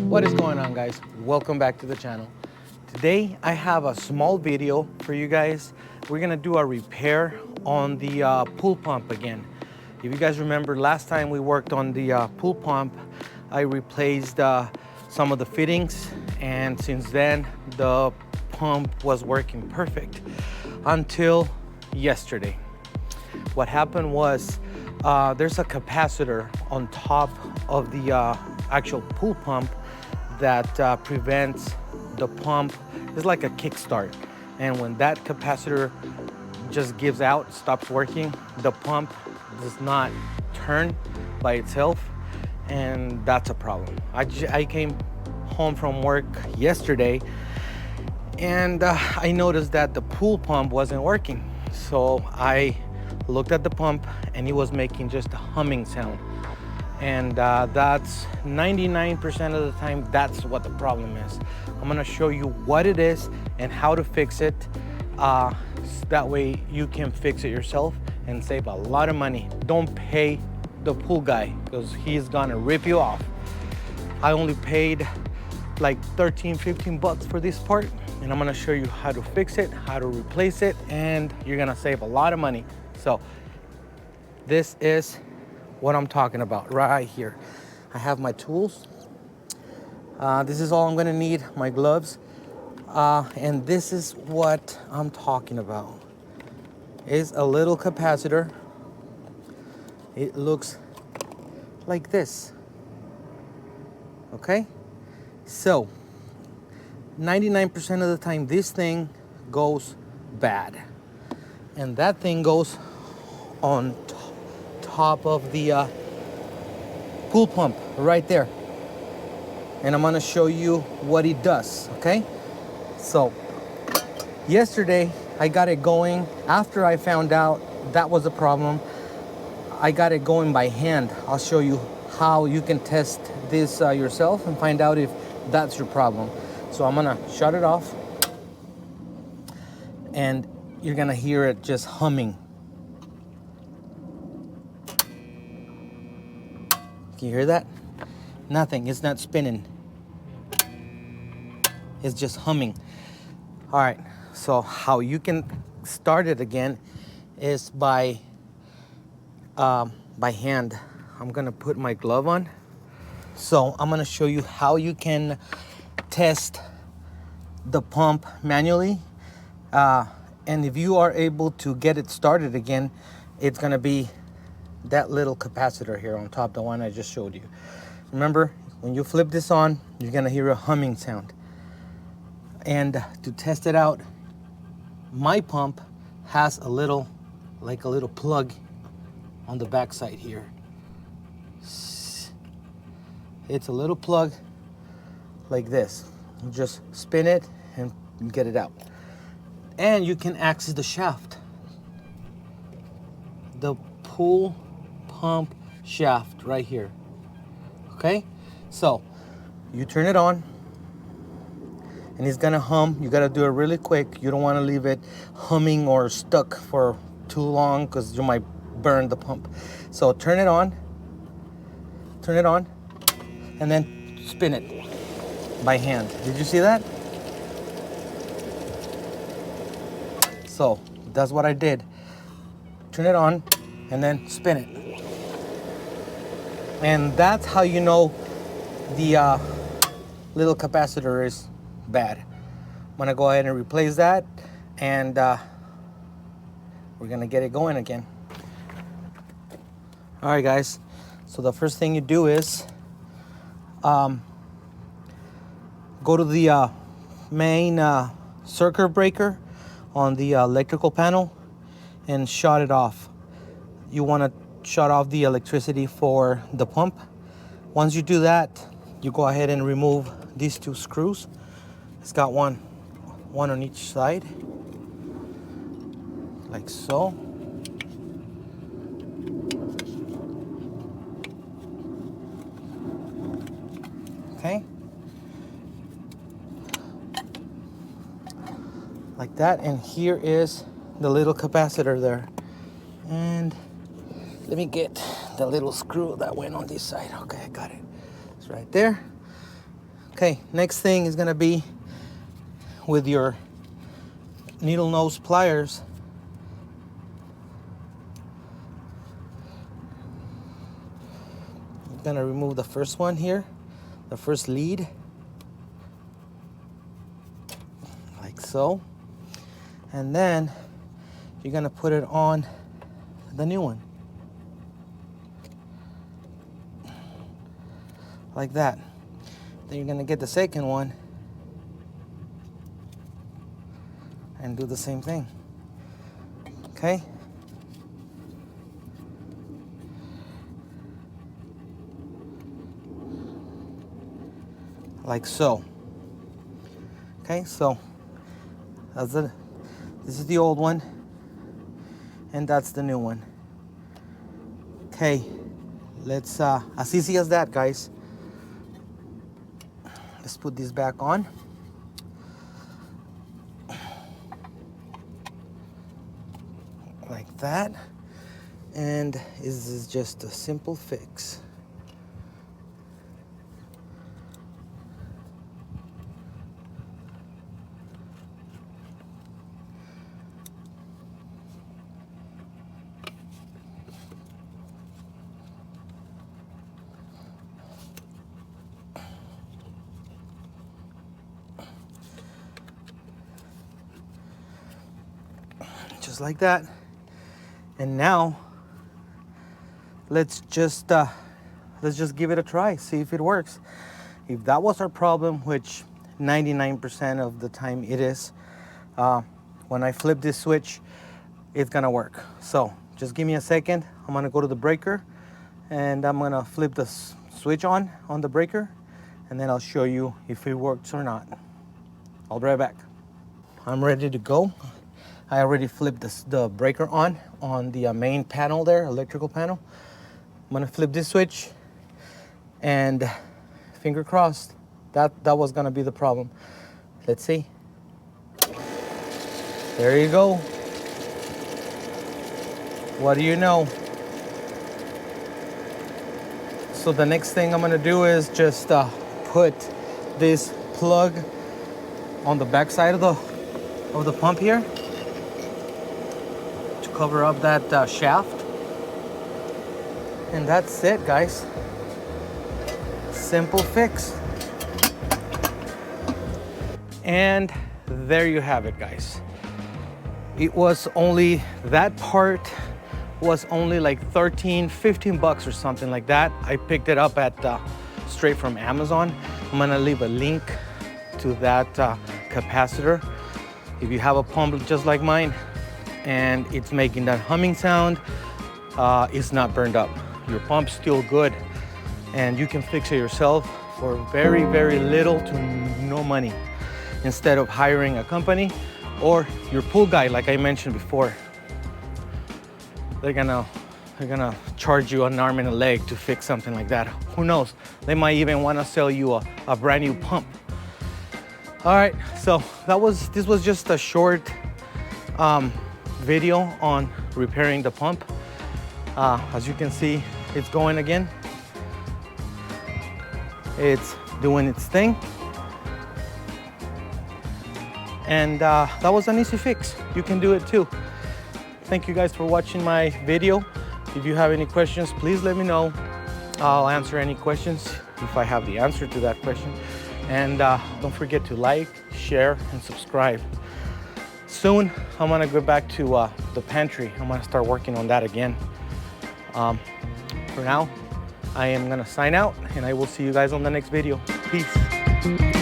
What is going on, guys? Welcome back to the channel. Today I have a small video for you guys. We're gonna do a repair on the pool pump again. If you guys remember, last time we worked on the pool pump, I replaced some of the fittings, and since then the pump was working perfect until yesterday. What happened was there's a capacitor on top of the actual pool pump that prevents the pump. It's like a kickstart, and when that capacitor just gives out, stops working, the pump does not turn by itself, and that's a problem. I came home from work yesterday and I noticed that the pool pump wasn't working. So I looked at the pump and it was making just a humming sound. And that's 99% of the time, that's what the problem is. I'm gonna show you what it is and how to fix it. That way you can fix it yourself and save a lot of money. Don't pay the pool guy because he's gonna rip you off. I only paid like 13-15 bucks for this part, and I'm gonna show you how to fix it, how to replace it, and you're gonna save a lot of money. So this is what I'm talking about right here. I have my tools. This is all I'm gonna need, my gloves. And this is what I'm talking about. It's a little capacitor. It looks like this, okay? So 99% of the time this thing goes bad, and that thing goes on top of the pool pump right there, and I'm gonna show you what it does. Okay, so yesterday I got it going. After I found out that was a problem, I got it going by hand. I'll show you how you can test this yourself and find out if that's your problem. So I'm gonna shut it off, and you're gonna hear it just humming. Can you hear that? Nothing, it's not spinning. It's just humming. All right, so how you can start it again is by hand. I'm gonna put my glove on. So I'm gonna show you how you can test the pump manually. And if you are able to get it started again, it's gonna be that little capacitor here on top, the one I just showed you. Remember, when you flip this on, you're gonna hear a humming sound. And to test it out, my pump has a little plug on the back side here. It's a little plug like this. You just spin it and get it out. And you can access the shaft, the pool pump shaft right here. Okay, so you turn it on and it's gonna hum. You gotta do it really quick. You don't want to leave it humming or stuck for too long because you might burn the pump. So turn it on, and then spin it by hand. Did you see that? So that's what I did. Turn it on and then spin it. And that's how you know the little capacitor is bad. I'm gonna go ahead and replace that, and we're gonna get it going again. All right, guys. So the first thing you do is go to the main circuit breaker on the electrical panel and shut it off. You want to shut off the electricity for the pump. Once you do that, you go ahead and remove these two screws. It's got one on each side, like so. Okay, like that. And here is the little capacitor there. And let me get the little screw that went on this side. Okay, I got it. It's right there. Okay, next thing is gonna be with your needle nose pliers. You're gonna remove the first one here, the first lead, like so. And then you're gonna put it on the new one, like that. Then you're gonna get the second one and do the same thing, okay? Like so. Okay, so this is the old one, and that's the new one. Okay, let's, as easy as that, guys. Let's put this back on. Like that. And this is just a simple fix. Just like that. And now let's just give it a try, see if it works. If that was our problem, which 99% of the time it is, when I flip this switch, it's gonna work. So just give me a second. I'm gonna go to the breaker and I'm gonna flip the switch on the breaker, and then I'll show you if it works or not. I'll be right back. I'm ready to go. I already flipped the breaker on the main panel there, electrical panel. I'm gonna flip this switch, and finger crossed, that was gonna be the problem. Let's see. There you go. What do you know? So the next thing I'm gonna do is just put this plug on the back side of the pump here, cover up that shaft, and that's it, guys. Simple fix. And there you have it, guys. It was only, that part was only like 13, 15 bucks or something like that. I picked it up at straight from Amazon. I'm gonna leave a link to that capacitor. If you have a pump just like mine, and it's making that humming sound, it's not burned up. Your pump's still good, and you can fix it yourself for very, very little to no money, instead of hiring a company or your pool guy, like I mentioned before. They're gonna charge you an arm and a leg to fix something like that. Who knows? They might even wanna sell you a brand new pump. All right, so this was just a short video on repairing the pump. As you can see, it's going again. It's doing its thing. And that was an easy fix. You can do it too. Thank you guys for watching my video. If you have any questions, please let me know. I'll answer any questions if I have the answer to that question. And don't forget to like, share, and subscribe. Soon, I'm gonna go back to the pantry. I'm gonna start working on that again. For now, I am gonna sign out, and I will see you guys on the next video. Peace.